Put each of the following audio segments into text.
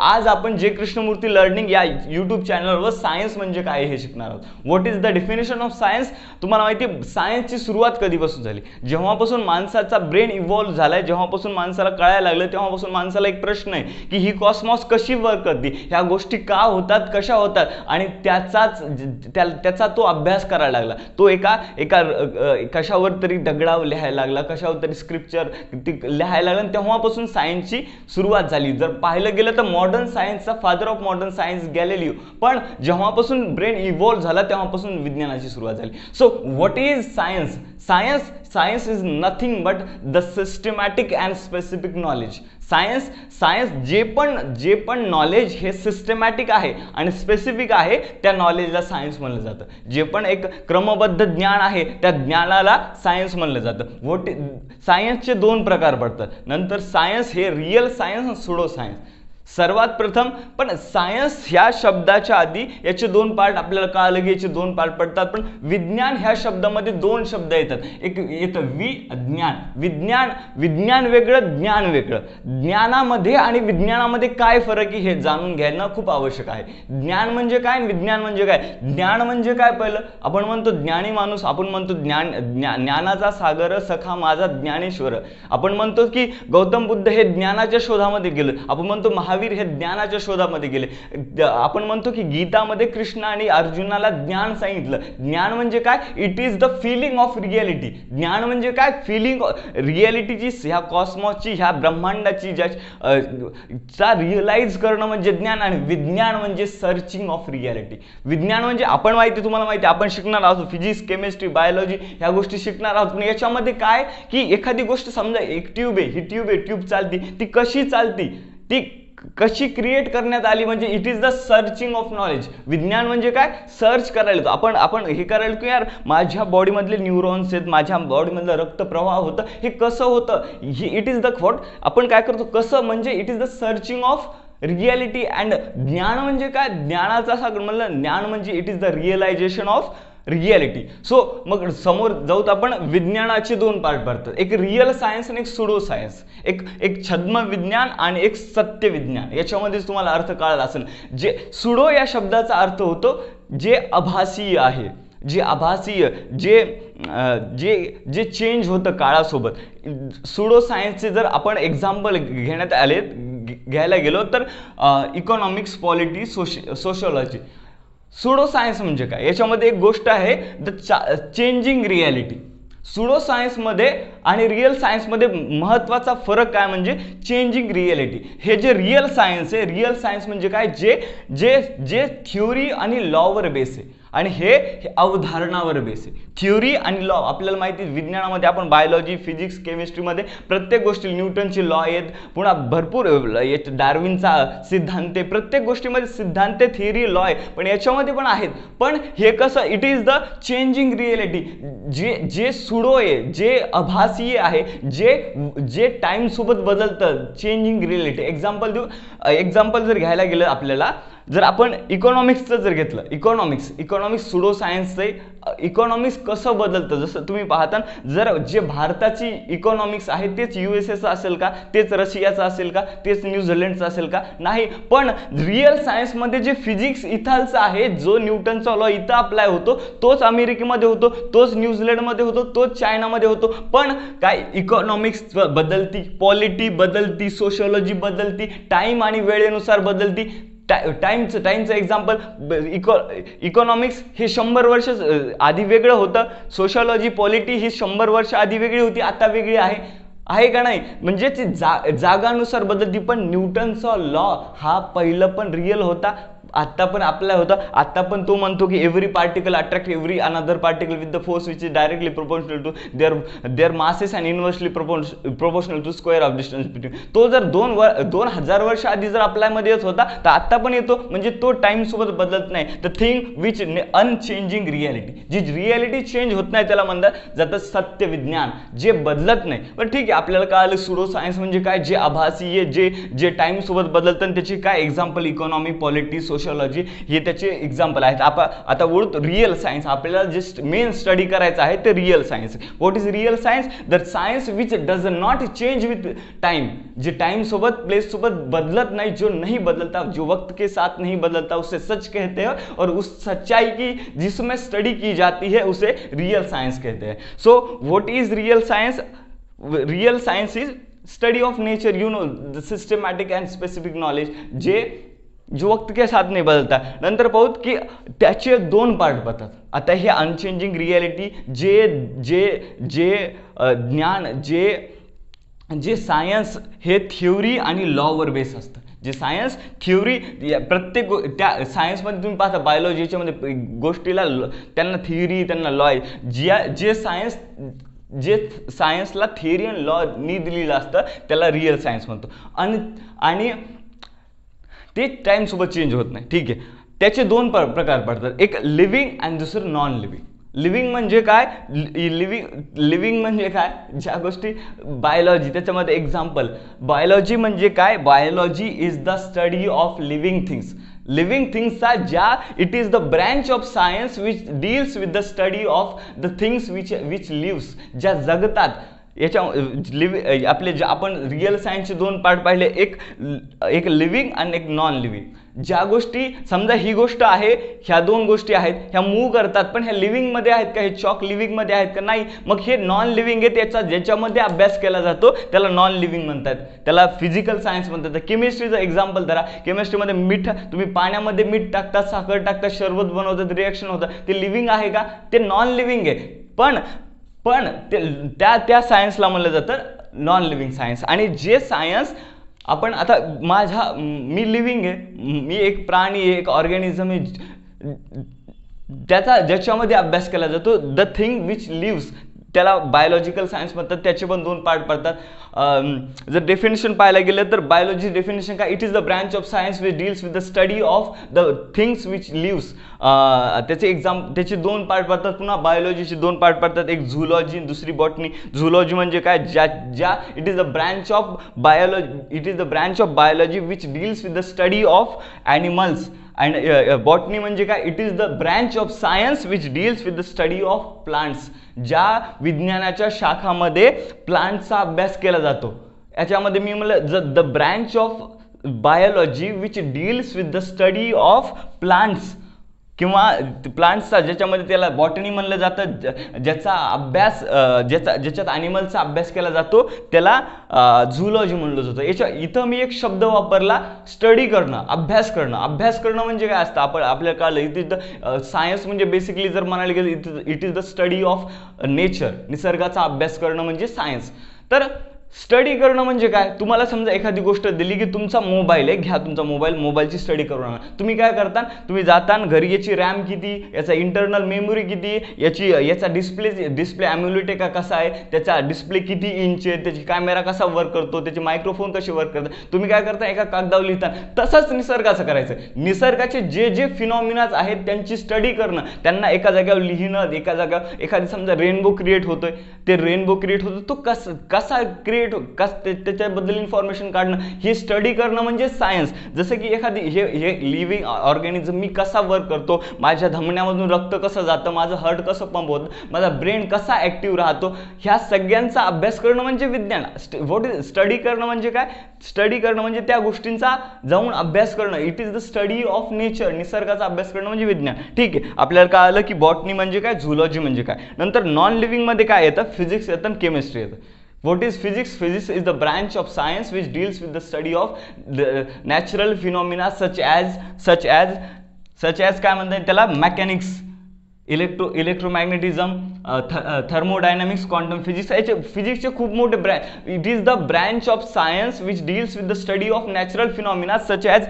आज आपण जे कृष्णमूर्ती लर्निंग या यूट्यूब चॅनलवर सायन्स म्हणजे काय हे शिकणार आहोत. What is the definition of science. तुम्हाला माहिती आहे सायन्सची सुरुवात कधीपासून झाली. जेव्हापासून माणसाचा ब्रेन इव्हॉल्व्ह झालाय, जेव्हापासून माणसाला कळायला लागलं, तेव्हापासून माणसाला एक प्रश्न आहे की ही कॉस्मॉस कशी वर्क करते, ह्या गोष्टी का होतात, कशा होतात, आणि त्याचा तो अभ्यास करायला लागला. तो एका कशावर तरी दगडावर लिहायला लागला, कशावर तरी स्क्रिप्चर लिहायला लागला, तेव्हापासून सायन्सची सुरुवात झाली. जर पाहिलं गेलं तर मॉडर्न सायन्सचा father of modern science Galileo, पण जेव्हापासून ब्रेन इव्हॉल्व्ह झाला तेव्हापासून विज्ञानाची सुरुवात झाली. So what is science. Science is nothing but the systematic and specific knowledge. Science जे पण नॉलेज हे सिस्टमॅटिक आहे आणि स्पेसिफिक आहे, त्या नॉलेजला सायन्स म्हणलं जातं. जे पण एक क्रमबद्ध ज्ञान आहे त्या ज्ञानाला सायन्स म्हणलं जातं. सायन्सचे दोन प्रकार पडतात. नंतर सायन्स हे रिअल सायन्स आणि सुडो सायन्स. सर्वात प्रथम पण सायन्स ह्या शब्दाच्या आधी याचे दोन पार्ट आपल्याला कळालं की याचे दोन पार्ट पडतात. पण विज्ञान ह्या शब्दामध्ये दोन शब्द येतात. एक येतं विज्ञान. विज्ञान वेगळं, ज्ञान वेगळं. ज्ञानामध्ये आणि विज्ञानामध्ये काय फरक आहे हे जाणून घेणं खूप आवश्यक आहे. ज्ञान म्हणजे काय, विज्ञान म्हणजे काय. ज्ञान म्हणजे काय, पहिलं आपण म्हणतो ज्ञानी माणूस, आपण म्हणतो ज्ञानाचा सागर सखा माझा ज्ञानेश्वर. आपण म्हणतो की गौतम बुद्ध हे ज्ञानाच्या शोधामध्ये गेले. आपण म्हणतो महावीर हे ज्ञानाच्या शोधामध्ये गेले. आपण म्हणतो की गीतामध्ये कृष्ण आणि अर्जुनाला ज्ञान सांगितलं. ज्ञान म्हणजे काय, it is the feeling of reality. ज्ञान म्हणजे काय, फिलिंग रियालिटीची, ह्या कॉस्मॉसची, ह्या ब्रह्मांडाची ज्याचा रिअलाइज करणं म्हणजे ज्ञान. आणि विज्ञान म्हणजे सर्चिंग ऑफ रियालिटी. विज्ञान म्हणजे आपण तुम्हाला माहिती आपण शिकणार आहोत फिजिक्स, केमिस्ट्री, बायोलॉजी ह्या गोष्टी शिकणार आहोत. पण याच्यामध्ये काय की एखादी गोष्ट समजा एक ट्यूब आहे, ही ट्यूब चालती, ती कशी चालती, ती कशी क्रिएट करण्यात आली, म्हणजे it is the searching of knowledge. विज्ञान म्हणजे काय, सर्च करायला. आपण हे करायला की यार माझ्या बॉडीमधले न्यूरॉन्स आहेत, माझ्या बॉडीमधलं रक्तप्रवाह होतं, हे कसं होतं, इट इज द व्हॉट. आपण काय करतो, कसं म्हणजे it is the searching of reality. And ज्ञान म्हणजे काय, ज्ञानाचा सागर म्हणलं, ज्ञान म्हणजे it is the realisation of reality. So मग समोर जाऊत आपण विज्ञानाचे दोन पार्ट पडतात. एक रिअल सायन्स आणि एक सुडो सायन्स. एक छद्म विज्ञान आणि एक सत्य विज्ञान. याच्यामध्येच तुम्हाला अर्थ कळाला असेल. जे सुडो या शब्दाचा अर्थ होतो जे आभासीय आहे, जे आभासीय, जे चेंज होतं काळासोबत. सुडो सायन्सचे जर आपण एक्झाम्पल घ्यायला गेलो तर economics, polity, sociology. Pseudo science म्हणजे काय, याच्यामध्ये एक गोष्ट आहे द चेंजिंग रियालिटी. सुडो सायन्समध्ये आणि रिअल सायन्समध्ये महत्त्वाचा फरक काय म्हणजे चेंजिंग रियालिटी. हे जे रिअल सायन्स आहे, रिअल सायन्स म्हणजे काय, जे थ्योरी आणि लॉवर बेस आहे, आणि हे अवधारणावर बेस आहे. थ्योरी आणि लॉ आपल्याला माहिती आहे. विज्ञानामध्ये आपण बायोलॉजी, फिजिक्स, केमिस्ट्रीमध्ये प्रत्येक गोष्टी, न्यूटनची लॉ आहेत, पुन्हा भरपूर डार्विनचा सिद्धांत, प्रत्येक गोष्टीमध्ये सिद्धांत, थिअरी, लॉ आहे. पण याच्यामध्ये पण आहेत. पण हे कसं, it is the changing reality. जे सुडो आहे, जे आभासीय आहे, जे टाइम सोबत बदलतं, चेंजिंग रियालिटी. एक्झाम्पल जर घ्यायला गेलं आपल्याला, जर आपण इकॉनॉमिक्सचं जर घेतलं, इकॉनॉमिक्स सुडो सायन्सचं इकॉनॉमिक्स कसं बदलतं. जसं तुम्ही पाहता, जर जे भारताची इकॉनॉमिक्स आहे तेच USA असेल का, तेच रशियाचं असेल का, तेच न्यूझीलंडचं असेल का, नाही. पण रिअल सायन्समध्ये जे फिजिक्स इथालचं आहे, जो न्यूटनचा लॉ इथं अप्लाय होतो, तोच अमेरिकेमध्ये होतो, तोच न्यूझीलंडमध्ये होतो, तोच चायनामध्ये होतो. पण काय, इकॉनॉमिक्स बदलती, पॉलिटी बदलती, सोशियोलॉजी बदलती, टाइम आणि वेळेनुसार बदलती. टाइमचं एक्झाम्पल, इकॉनॉमिक्स हे 100 वर्ष आधी वेगळं होतं. सोशियोलॉजी, पॉलिटी ही 100 वर्ष आधी वेगळी होती, आता वेगळी आहे का नाही. म्हणजे ती जागानुसार बदलती. पण न्यूटनचा लॉ हा पहिलं पण रिअल होता, आता पण अप्लाय होता. आता पण तो म्हणतो की every particle attract every another particle with the force which is directly proportional to their masses and inversely proportional to square of distance between. तो जर 2000 वर्ष आधी जर अप्लायमध्ये येत होता तर आता पण येतो. म्हणजे तो टाइम सोबत बदलत नाही. The thing which unchanging reality, जी रियालिटी चेंज होत नाही त्याला म्हणतात जातं सत्य विज्ञान, जे बदलत नाही. पण ठीक आहे, आपल्याला कळालं सुडो सायन्स म्हणजे काय, जे आभासी, जे टाइम सोबत बदलतं. त्याची काय example, economy, polity, social sociology हे त्याचे एक्झाम्पल आहेत. आता वळून रिअल सायन्स, आपल्याला जे मेन स्टडी करायचं आहे ते real science. What is real science? The science which does not change with time, जे टाइम सोबत प्लेस सोबत बदलत नहीं, जो नहीं बदलता, जो वक्त के साथ नहीं बदलता, उसे सच कहते हैं. और उस सच्चाई की जिसमें स्टडी की जाती है उसे रियल साइंस कहते हैं. So what is real science? Real science is study of nature, you know, the systematic and specific knowledge, जो वक्त के साथ नाही बदलता. नंतर पाहूत की त्याचे दोन पार्ट पडतात. आता हे अनचेंजिंग रियालिटी, जे ज्ञान, जे सायन्स हे थिओरी आणि लॉवर बेस असतं. जे सायन्स थिओरी, प्रत्येक त्या सायन्समध्ये तुम्ही पाहता बायोलॉजीच्या मध्ये गोष्टीला त्यांना थिओरी, त्यांना लॉ आहे. जे सायन्सला थिअरी आणि लॉ नी दिलेलं असतं त्याला रिअल सायन्स म्हणतो. आणि ते टाइम सोबत चेंज होत नाही. ठीक आहे. त्याचे दोन प्रकार पडतात, एक लिव्हिंग आणि दुसरं नॉन लिव्हिंग. लिव्हिंग म्हणजे काय? लिव्हिंग म्हणजे काय? ज्या गोष्टी बायोलॉजी, त्याच्यामध्ये एक्झाम्पल, बायोलॉजी म्हणजे काय? Biology is the study of living things. Living थिंग्सचा ज्या, it is the branch of science which deals with the study of the things which lives, ज्या जगतात. याच्या आपले जे आपण रिअल सायन्सचे दोन पार्ट पाहिले, एक लिव्हिंग आणि एक नॉन लिव्हिंग. ज्या गोष्टी, समजा ही गोष्ट आहे, ह्या दोन गोष्टी आहेत, ह्या मूव्ह करतात, पण ह्या लिव्हिंग मध्ये आहेत का? हे चॉक लिव्हिंग मध्ये आहेत का? नाही. मग हे नॉन लिव्हिंग आहे. ज्याच्यामध्ये अभ्यास केला जातो त्याला नॉन लिव्हिंग म्हणतात, त्याला फिजिकल सायन्स म्हणतात. केमिस्ट्रीचं एक्झाम्पल धरा. केमिस्ट्रीमध्ये मीठ, तुम्ही पाण्यामध्ये मीठ टाकता, साखर टाकता, शरबत बनवतात, रिएक्शन होतं, ते लिव्हिंग आहे का? ते नॉन लिव्हिंग आहे. पण त्या सायन्सला म्हणलं जातं नॉन लिव्हिंग सायन्स. आणि जे सायन्स आपण आता मी लिव्हिंग आहे, मी एक प्राणी आहे, एक ऑर्गॅनिझम आहे, ज्याच्यामध्ये अभ्यास केला जातो, द थिंग विच लिव्स, त्याला बायोलॉजिकल सायन्स म्हणतात. त्याचे पण दोन पार्ट पडतात. जर डेफिनेशन पाहायला गेलं तर बायोलॉजी डेफिनेशन काय? It is the branch of science which deals with the study of the things which lives. त्याचे दोन पार्ट पडतात. पुन्हा बायोलॉजीचे दोन पार्ट पडतात, एक झूलॉजी, दुसरी बॉटनी. झूलॉजी म्हणजे काय? It is the branch of biology which deals with the study of animals. And botany म्हणजे काय? It is the branch of science which deals with the study of plants. ज्या विज्ञानाच्या शाखामध्ये प्लांटचा अभ्यास केला जातो, याच्यामध्ये मी म्हणलं the branch of biology which deals with the study of plants, किंवा प्लांट्सचा, ज्याच्यामध्ये त्याला बॉटनी म्हणलं जातं, ज्याचा अभ्यास, ज्याच्यात ॲनिमलचा अभ्यास केला जातो त्याला झूलॉजी म्हणलं जातं. इथं मी एक शब्द वापरला, स्टडी करणं, अभ्यास करणं. अभ्यास करणं म्हणजे काय असतं? आपल्याला कळलं, इट इज द सायन्स म्हणजे बेसिकली जर म्हणायला गेलं, it is the study of nature, निसर्गाचा अभ्यास करणं म्हणजे सायन्स. तर स्टडी करणं म्हणजे काय? तुम्हाला समजा एखादी गोष्ट दिली की तुमचा मोबाईल आहे, घ्या तुमचा मोबाईलची स्टडी करून. तुम्ही काय करता? तुम्ही जाता घरी, याची रॅम किती, याचा इंटरनल मेमरी किती, याचा डिस्प्ले अम्युलेट का कसा आहे, त्याचा डिस्प्ले किती इंच आहे, त्याची कॅमेरा कसा वर्क करतो, त्याचे मायक्रोफोन कसे वर्क करतात, तुम्ही काय करता? एका कागदावर लिहिता. तसंच निसर्गाचं करायचं. निसर्गाचे जे फिनॉमिनाज आहेत त्यांची स्टडी करणं, त्यांना एका जागेवर लिहिणं, एका जागेवर एखादी समजा रेनबो क्रिएट होतोय, ते रेनबो क्रिएट होतो, तो कसा क्रिएट, त्याच्याबद्दल इन्फॉर्मेशन काढणं, हे स्टडी करणं म्हणजे सायन्स. जसं की एखादी हे लिव्हिंग ऑर्गॅनिझम मी कसा वर्क करतो, माझ्या धमन्यामधून रक्त कसं जातं, माझं हार्ट कसं पंप होतं, माझा ब्रेन कसा ऍक्टिव्ह राहतो, ह्या सगळ्यांचा अभ्यास करणं म्हणजे विज्ञान. व्हॉट इज स्टडी करणं म्हणजे काय? स्टडी करणं म्हणजे त्या गोष्टींचा जाऊन अभ्यास करणं. It is the study of nature, निसर्गाचा अभ्यास करणं म्हणजे विज्ञान. ठीक आहे. आपल्याला कळलं की बॉटनी म्हणजे काय, झूलॉजी म्हणजे काय. नंतर नॉन लिव्हिंग मध्ये काय येतं? फिजिक्स येतं, केमिस्ट्री येतं. What is physics? Physics is the branch of science which deals with the study of the natural phenomena such as काय म्हणतात त्याला? Mechanics, electromagnetism, thermodynamics, quantum physics. याचे फिजिक्सचे खूप मोठे branch. It is the branch of science which deals with the study of natural phenomena such as,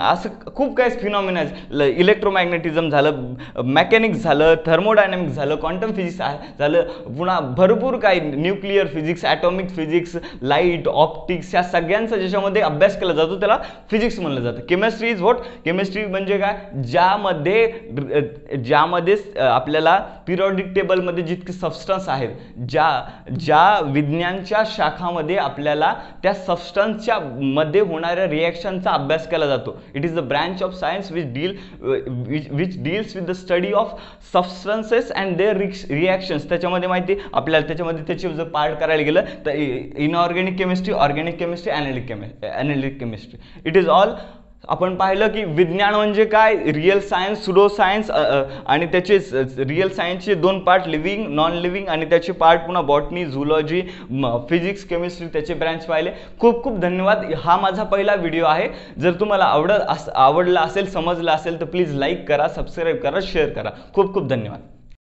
असं खूप काही फिनॉमिना. इलेक्ट्रोमॅग्नेटिझम झालं, मेकॅनिक्स झालं, थर्मोडायनामिक्स झालं, क्वांटम फिजिक्स झालं, पुन्हा भरपूर काही, nuclear physics, atomic physics, light, optics, या सगळ्यांचा ज्याच्यामध्ये अभ्यास केला जातो त्याला फिजिक्स म्हणलं जातं. Chemistry is what? केमिस्ट्री म्हणजे काय? ज्यामध्ये आपल्याला पिरियॉडिक टेबल लेवलमध्ये जितके सबस्टन्स आहेत, ज्या विज्ञानच्या शाखामध्ये आपल्याला त्या सबस्टन्सच्या मध्ये होणाऱ्या रिॲक्शनचा अभ्यास केला जातो. It is the branch of science which deals with the study of substances and their reactions. त्याच्यामध्ये माहिती आपल्याला त्याच्यामध्ये त्याचे जर पार्ट करायला गेलं तर inorganic chemistry, organic chemistry, analytic chemistry. It is all. आपण पाहिलं की विज्ञान म्हणजे काय, रिअल सायन्स, सुडो सायन्स आणि त्याचे रिअल सायन्सचे 2 पार्ट, लिव्हिंग, नॉन लिव्हिंग, आणि त्याचे पार्ट पुन्हा बॉटनी, झुलॉजी, फिजिक्स, केमिस्ट्री, त्याचे ब्रँच पाहिले. खूप खूप धन्यवाद. हा माझा पहिला व्हिडिओ आहे. जर तुम्हाला आवडला असेल, समजलं असेल तर प्लीज लाईक करा, सबस्क्राईब करा, शेअर करा. खूप खूप धन्यवाद.